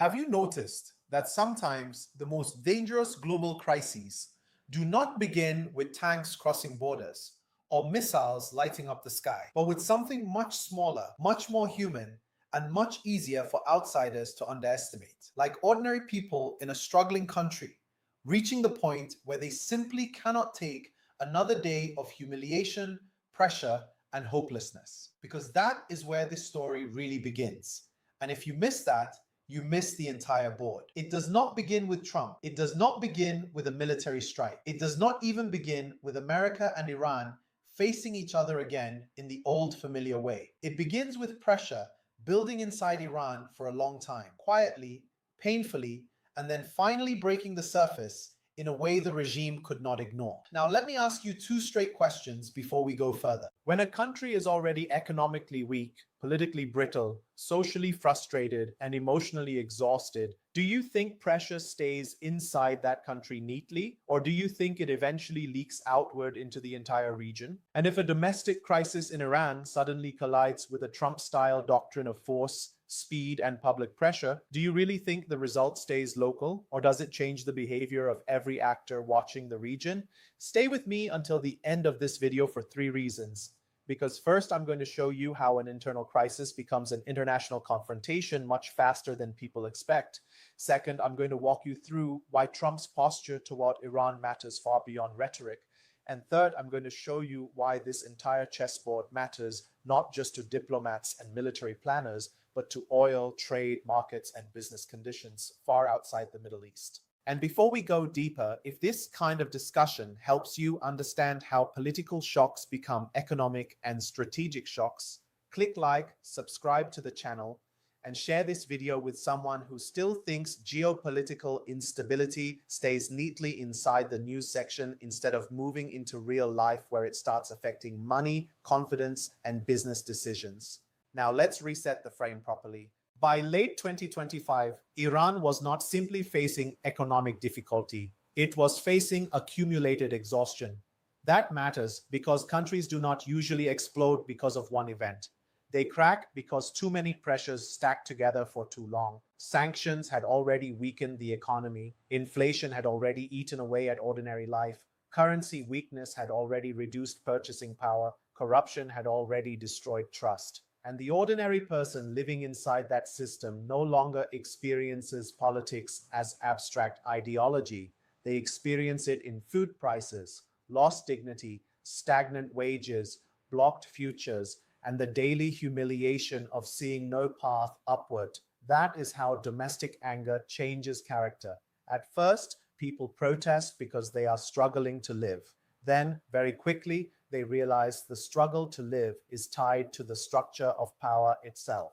Have you noticed that sometimes the most dangerous global crises do not begin with tanks crossing borders or missiles lighting up the sky, but with something much smaller, much more human, and much easier for outsiders to underestimate? Like ordinary people in a struggling country reaching the point where they simply cannot take another day of humiliation, pressure, and hopelessness. Because that is where this story really begins. And if you miss that, you miss the entire board. It does not begin with Trump. It does not begin with a military strike. It does not even begin with America and Iran facing each other again in the old familiar way. It begins with pressure building inside Iran for a long time, quietly, painfully, and then finally breaking the surface in a way the regime could not ignore. Now, let me ask you two straight questions before we go further. When a country is already economically weak, politically brittle, socially frustrated, and emotionally exhausted, do you think pressure stays inside that country neatly, or do you think it eventually leaks outward into the entire region? And if a domestic crisis in Iran suddenly collides with a Trump-style doctrine of force, speed, and public pressure, do you really think the result stays local, or does it change the behavior of every actor watching the region? Stay with me until the end of this video for three reasons. Because first, I'm going to show you how an internal crisis becomes an international confrontation much faster than people expect. Second, I'm going to walk you through why Trump's posture toward Iran matters far beyond rhetoric. And third, I'm going to show you why this entire chessboard matters not just to diplomats and military planners, but to oil, trade, markets, and business conditions far outside the Middle East. And before we go deeper, if this kind of discussion helps you understand how political shocks become economic and strategic shocks, click like, subscribe to the channel, and share this video with someone who still thinks geopolitical instability stays neatly inside the news section instead of moving into real life where it starts affecting money, confidence, and business decisions. Now let's reset the frame properly. By late 2025, Iran was not simply facing economic difficulty, it was facing accumulated exhaustion. That matters because countries do not usually explode because of one event. They crack because too many pressures stack together for too long. Sanctions had already weakened the economy, inflation had already eaten away at ordinary life, currency weakness had already reduced purchasing power, corruption had already destroyed trust. And the ordinary person living inside that system no longer experiences politics as abstract ideology. They experience it in food prices, lost dignity, stagnant wages, blocked futures, and the daily humiliation of seeing no path upward. That is how domestic anger changes character. At first, people protest because they are struggling to live. Then, very quickly, they realize the struggle to live is tied to the structure of power itself.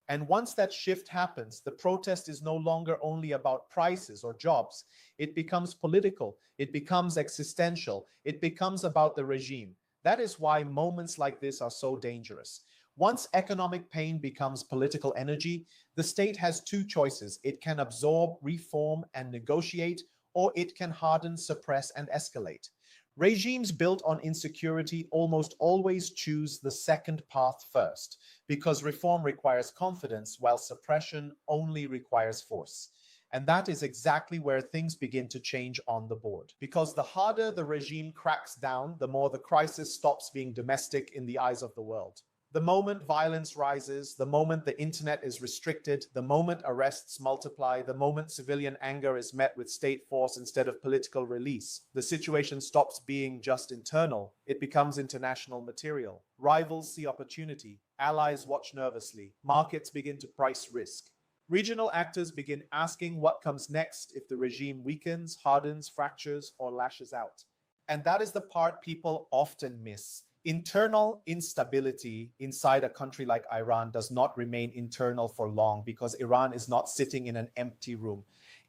And once that shift happens, the protest is no longer only about prices or jobs. It becomes political, it becomes existential, it becomes about the regime. That is why moments like this are so dangerous. Once economic pain becomes political energy, the state has two choices. It can absorb, reform, and negotiate, or it can harden, suppress, and escalate. Regimes built on insecurity almost always choose the second path first, because reform requires confidence while suppression only requires force. And that is exactly where things begin to change on the board. Because the harder the regime cracks down, the more the crisis stops being domestic in the eyes of the world. The moment violence rises, the moment the internet is restricted, the moment arrests multiply, the moment civilian anger is met with state force instead of political release, the situation stops being just internal. It becomes international material. Rivals see opportunity. Allies watch nervously. Markets begin to price risk. Regional actors begin asking what comes next if the regime weakens, hardens, fractures, or lashes out. And that is the part people often miss. Internal instability inside a country like Iran does not remain internal for long because Iran is not sitting in an empty room.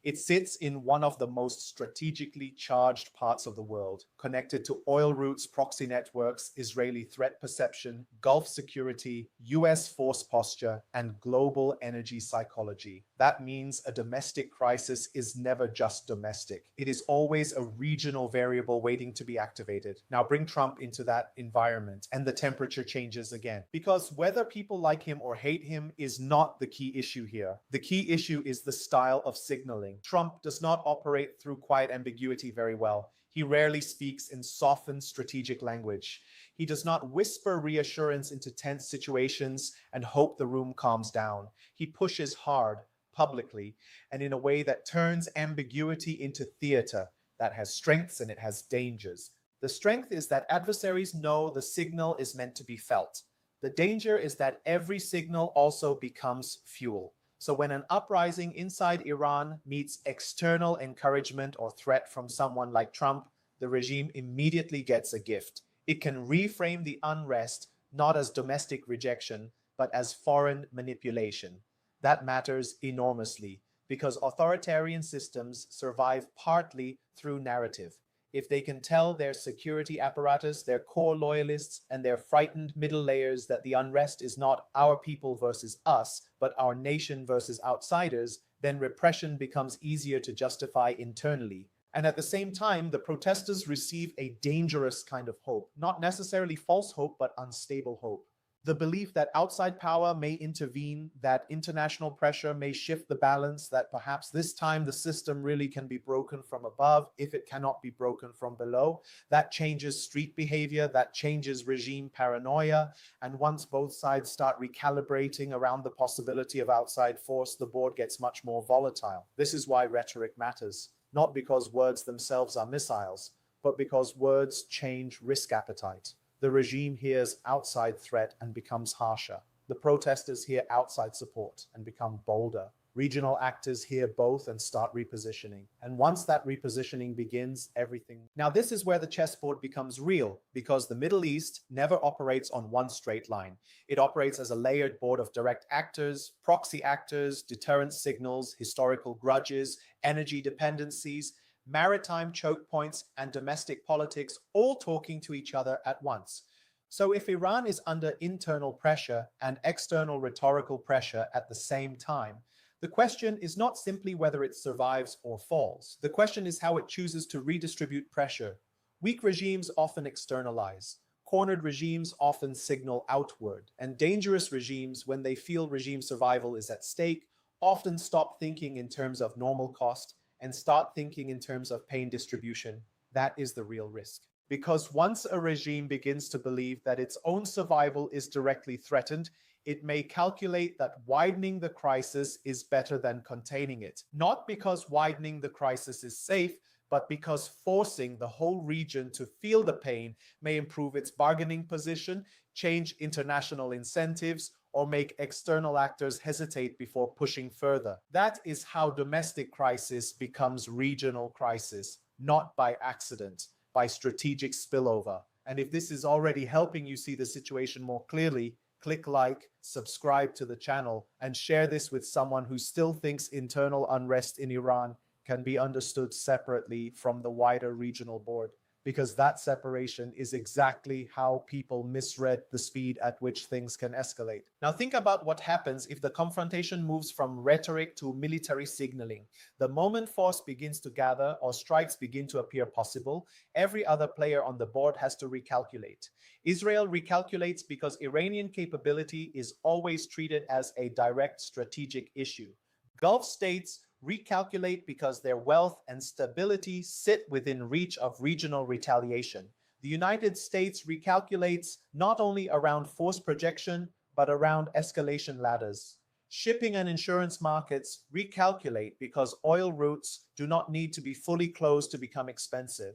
It sits in one of the most strategically charged parts of the world, connected to oil routes, proxy networks, Israeli threat perception, Gulf security, US force posture, and global energy psychology. That means a domestic crisis is never just domestic. It is always a regional variable waiting to be activated. Now bring Trump into that environment and the temperature changes again. Because whether people like him or hate him is not the key issue here. The key issue is the style of signaling. Trump does not operate through quiet ambiguity very well. He rarely speaks in softened strategic language. He does not whisper reassurance into tense situations and hope the room calms down. He pushes hard, publicly, and in a way that turns ambiguity into theater that has strengths and it has dangers. The strength is that adversaries know the signal is meant to be felt. The danger is that every signal also becomes fuel. So when an uprising inside Iran meets external encouragement or threat from someone like Trump, the regime immediately gets a gift. It can reframe the unrest not as domestic rejection, but as foreign manipulation. That matters enormously because authoritarian systems survive partly through narrative. If they can tell their security apparatus, their core loyalists, and their frightened middle layers that the unrest is not our people versus us, but our nation versus outsiders, then repression becomes easier to justify internally. And at the same time, the protesters receive a dangerous kind of hope, not necessarily false hope, but unstable hope. The belief that outside power may intervene, that international pressure may shift the balance, that perhaps this time the system really can be broken from above if it cannot be broken from below. That changes street behavior, that changes regime paranoia. And once both sides start recalibrating around the possibility of outside force, the board gets much more volatile. This is why rhetoric matters, not because words themselves are missiles, but because words change risk appetite. The regime hears outside threat and becomes harsher. The protesters hear outside support and become bolder. Regional actors hear both and start repositioning. And once that repositioning begins, everything. Now, this is where the chessboard becomes real, because the Middle East never operates on one straight line. It operates as a layered board of direct actors, proxy actors, deterrence signals, historical grudges, energy dependencies, maritime choke points, and domestic politics all talking to each other at once. So if Iran is under internal pressure and external rhetorical pressure at the same time, the question is not simply whether it survives or falls. The question is how it chooses to redistribute pressure. Weak regimes often externalize. Cornered regimes often signal outward. And dangerous regimes, when they feel regime survival is at stake, often stop thinking in terms of normal cost and start thinking in terms of pain distribution. That is the real risk. Because once a regime begins to believe that its own survival is directly threatened, it may calculate that widening the crisis is better than containing it. Not because widening the crisis is safe, but because forcing the whole region to feel the pain may improve its bargaining position, change international incentives, or make external actors hesitate before pushing further. That is how domestic crisis becomes regional crisis, not by accident, by strategic spillover. And if this is already helping you see the situation more clearly, click like, subscribe to the channel, and share this with someone who still thinks internal unrest in Iran can be understood separately from the wider regional board, because that separation is exactly how people misread the speed at which things can escalate. Now think about what happens if the confrontation moves from rhetoric to military signaling. The moment force begins to gather or strikes begin to appear possible, every other player on the board has to recalculate. Israel recalculates because Iranian capability is always treated as a direct strategic issue. Gulf states recalculate because their wealth and stability sit within reach of regional retaliation. The United States recalculates not only around force projection, but around escalation ladders. Shipping and insurance markets recalculate because oil routes do not need to be fully closed to become expensive.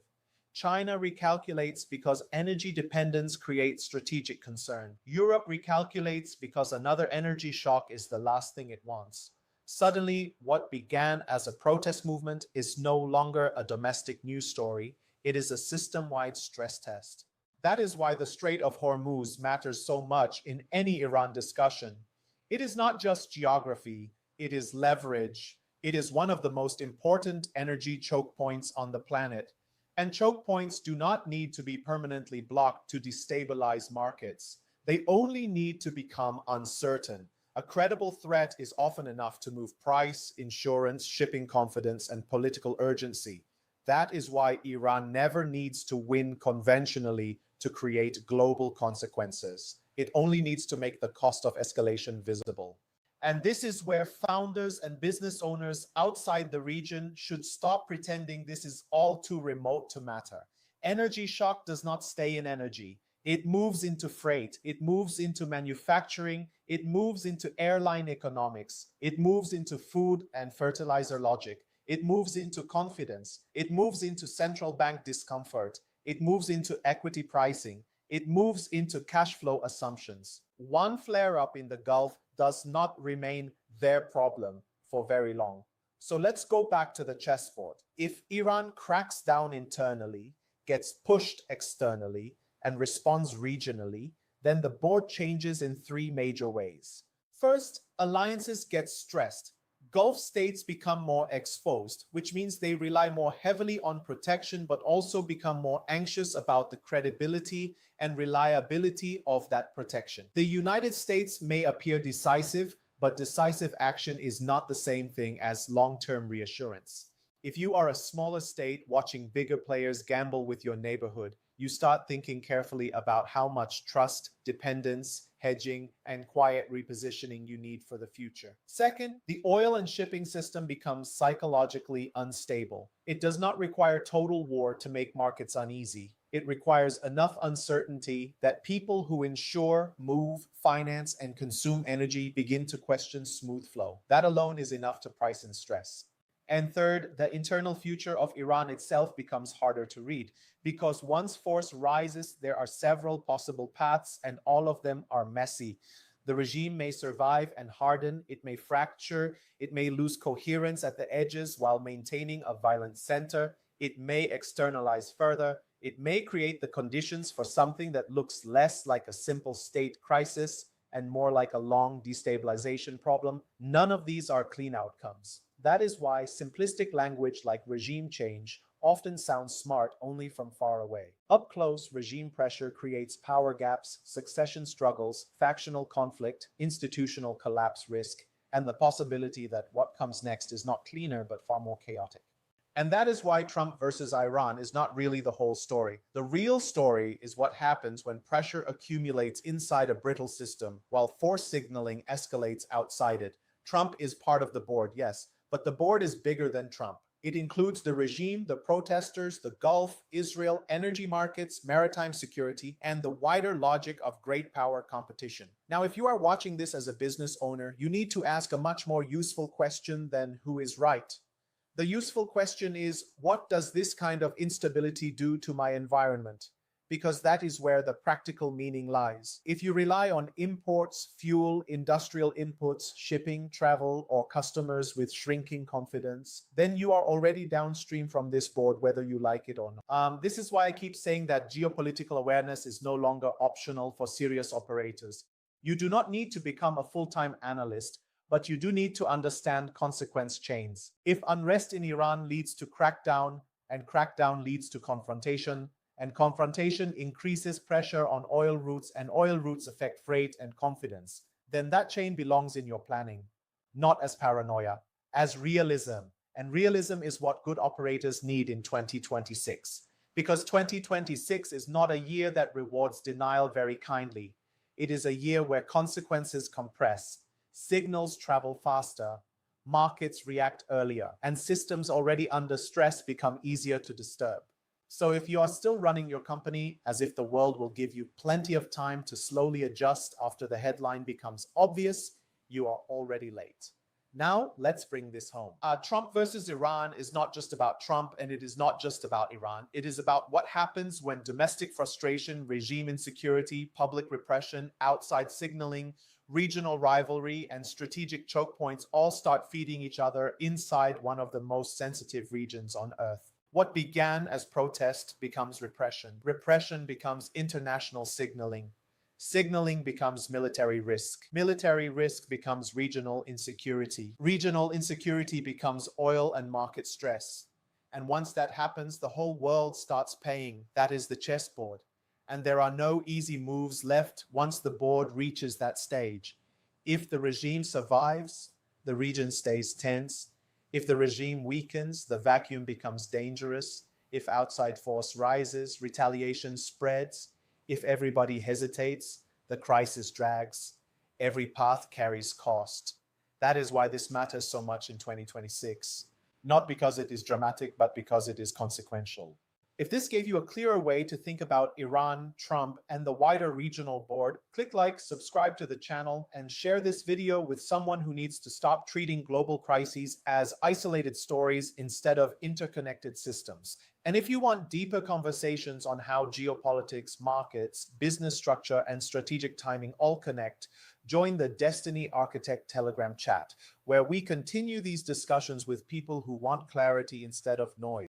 China recalculates because energy dependence creates strategic concern. Europe recalculates because another energy shock is the last thing it wants. Suddenly, what began as a protest movement is no longer a domestic news story. It is a system-wide stress test. That is why the Strait of Hormuz matters so much in any Iran discussion. It is not just geography, it is leverage. It is one of the most important energy choke points on the planet. And choke points do not need to be permanently blocked to destabilize markets. They only need to become uncertain. A credible threat is often enough to move price, insurance, shipping confidence, and political urgency. That is why Iran never needs to win conventionally to create global consequences. It only needs to make the cost of escalation visible. And this is where founders and business owners outside the region should stop pretending this is all too remote to matter. Energy shock does not stay in energy. It moves into freight, it moves into manufacturing, it moves into airline economics, it moves into food and fertilizer logic, it moves into confidence, it moves into central bank discomfort, it moves into equity pricing, it moves into cash flow assumptions. One flare up in the Gulf does not remain their problem for very long. So let's go back to the chessboard. If Iran cracks down internally, gets pushed externally, and responds regionally, then the board changes in three major ways. First, alliances get stressed. Gulf states become more exposed, which means they rely more heavily on protection but also become more anxious about the credibility and reliability of that protection. The United States may appear decisive, but decisive action is not the same thing as long-term reassurance. If you are a smaller state watching bigger players gamble with your neighborhood, you start thinking carefully about how much trust, dependence, hedging, and quiet repositioning you need for the future. Second, the oil and shipping system becomes psychologically unstable. It does not require total war to make markets uneasy. It requires enough uncertainty that people who insure, move, finance, and consume energy begin to question smooth flow. That alone is enough to price in stress. And third, the internal future of Iran itself becomes harder to read because once force rises, there are several possible paths and all of them are messy. The regime may survive and harden, it may fracture, it may lose coherence at the edges while maintaining a violent center, it may externalize further, it may create the conditions for something that looks less like a simple state crisis and more like a long destabilization problem. None of these are clean outcomes. That is why simplistic language like regime change often sounds smart only from far away. Up close, regime pressure creates power gaps, succession struggles, factional conflict, institutional collapse risk, and the possibility that what comes next is not cleaner but far more chaotic. And that is why Trump versus Iran is not really the whole story. The real story is what happens when pressure accumulates inside a brittle system while force signaling escalates outside it. Trump is part of the board, yes, but the board is bigger than Trump. It includes the regime, the protesters, the Gulf, Israel, energy markets, maritime security, and the wider logic of great power competition. Now, if you are watching this as a business owner, you need to ask a much more useful question than who is right. The useful question is, what does this kind of instability do to my environment? Because that is where the practical meaning lies. If you rely on imports, fuel, industrial inputs, shipping, travel, or customers with shrinking confidence, then you are already downstream from this board, whether you like it or not. This is why I keep saying that geopolitical awareness is no longer optional for serious operators. You do not need to become a full-time analyst, but you do need to understand consequence chains. If unrest in Iran leads to crackdown, and crackdown leads to confrontation, and confrontation increases pressure on oil routes, and oil routes affect freight and confidence, then that chain belongs in your planning, not as paranoia, as realism. And realism is what good operators need in 2026. Because 2026 is not a year that rewards denial very kindly. It is a year where consequences compress, signals travel faster, markets react earlier, and systems already under stress become easier to disturb. So if you are still running your company as if the world will give you plenty of time to slowly adjust after the headline becomes obvious, you are already late. Now, let's bring this home. Trump versus Iran is not just about Trump, and it is not just about Iran. It is about what happens when domestic frustration, regime insecurity, public repression, outside signaling, regional rivalry, and strategic choke points all start feeding each other inside one of the most sensitive regions on Earth. What began as protest becomes repression. Repression becomes international signaling. Signaling becomes military risk. Military risk becomes regional insecurity. Regional insecurity becomes oil and market stress. And once that happens, the whole world starts paying. That is the chessboard. And there are no easy moves left once the board reaches that stage. If the regime survives, the region stays tense. If the regime weakens, the vacuum becomes dangerous. If outside force rises, retaliation spreads. If everybody hesitates, the crisis drags. Every path carries cost. That is why this matters so much in 2026. Not because it is dramatic, but because it is consequential. If this gave you a clearer way to think about Iran, Trump, and the wider regional board, click like, subscribe to the channel, and share this video with someone who needs to stop treating global crises as isolated stories instead of interconnected systems. And if you want deeper conversations on how geopolitics, markets, business structure, and strategic timing all connect, join the Destiny Architect Telegram chat, where we continue these discussions with people who want clarity instead of noise.